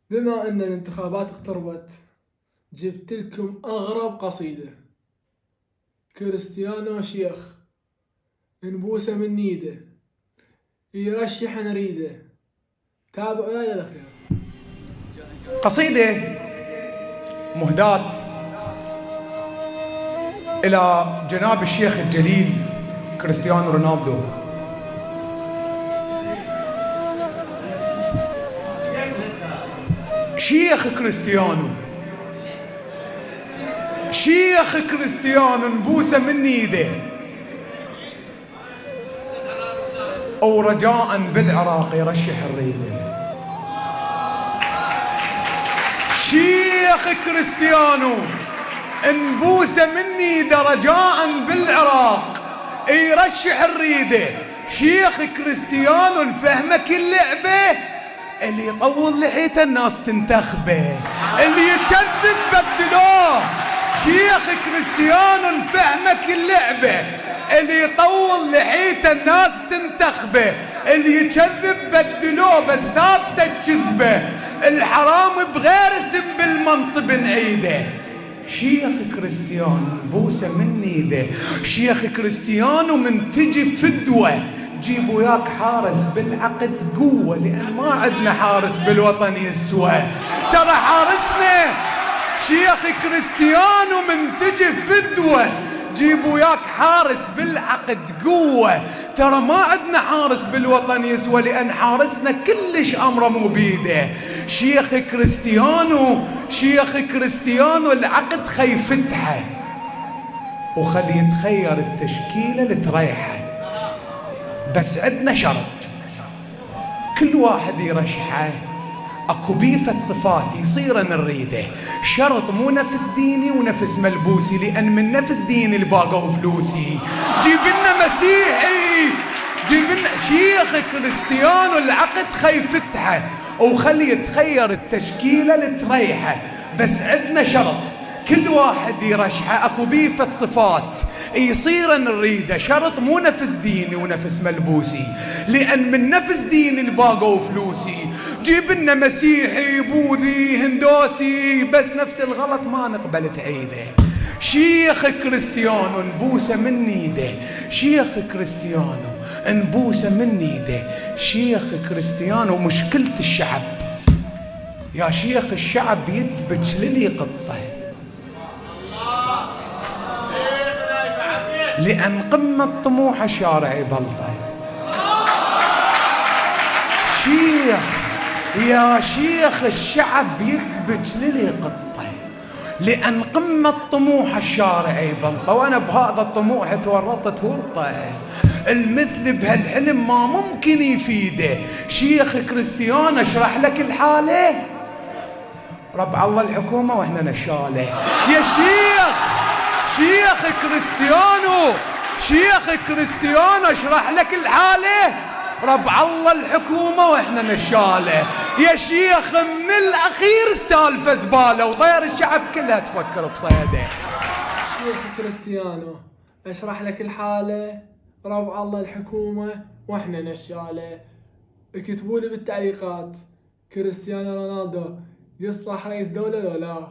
بما أن الانتخابات اقتربت، جبت لكم أغرب قصيدة. كريستيانو شيخ نبوسه من ايده، يرشح نريده. تابعوا إلى الأخير. قصيدة مهداة إلى جناب الشيخ الجليل كريستيانو رونالدو. شيخ كريستيانو، شيخ كريستيانو نبوسه من ايده، ورجاء بالعراق يرشح الريده. شيخ كريستيانو نبوسه من ايده، رجاء بالعراق يرشح الريده. شيخ كريستيانو نفهمك اللعبه، اللي يطول لحيته الناس تنتخبه، اللي يكذب بدلوه. شيخ كريستيانو نفهمك اللعبه، اللي يطول لحيته الناس تنتخبه، اللي يكذب بدلوه بس ثابته الكذبه. الحرام بغير اسم بالمنصب نعيده. شيخ كريستيانو نبوسه من ايده. شيخ كريستيانو من تجي فدوه جيب وياك حارس بالعقد قوة، لأن ما عندنا حارس بالوطن يسوى. ترى حارسنا شيخ كريستيانو من تجي فدوة جيب وياك حارس بالعقد قوة. ترى ما عندنا حارس بالوطن يسوى، لأن حارسنا كلش أمره مو بيده. شيخ كريستيانو، شيخ كريستيانو العقد خي فتحه وخلي يتخير التشكيلة اللي تريحه، بس عندنا شرط، كل واحد يرشحه اكو بيفة صفات يصير نريده. شرط مو نفس ديني ونفس ملبوسي، لان من نفس ديني اللي باقوا فلوسي. جيب لنا مسيحي، جيب لنا شيخ كريستيانو العقد خي فتحه وخلي يتخير التشكيلة اللي تريحه، بس عندنا شرط، كل واحد يرشحه اكو بيفة صفات يصير نريده. شرط مو نفس ديني ونفس ملبوسي، لأن من نفس ديني اللي باقوا فلوسي. جيب لنا مسيحي بوذي هندوسي، بس نفس الغلط ما نقبل تعيده. شيخ كريستيانو نبوسه من ايده، شيخ كريستيانو نبوسه من ايده. شيخ كريستيانو مشكلة الشعب، يا شيخ الشعب يدبج للي قطه، لأن قمة طموح الشارع يبلطه. شيخ يا شيخ الشعب يدبج للي قطه، لأن قمة طموح الشارع يبلطه. وأنا بهذا الطموح تورطت ورطه، المثل بهالحلم ما ممكن يفيده. شيخ كريستيانو اشرح لك الحالة، ربع الله الحكومة واحنا نشاله. يا شيخ كريستيانو، شيخ كريستيانو اشرح لك الحالة، ربع الله الحكومة واحنا نشاله. يا شيخ من الاخير السالفة زبالة وطير الشعب كلها تفكر بصيده. شيخ كريستيانو اشرح لك الحالة، ربع الله الحكومة واحنا نشاله. اكتبوا لي بالتعليقات، كريستيانو رونالدو يصلح رئيس دولة لو لا؟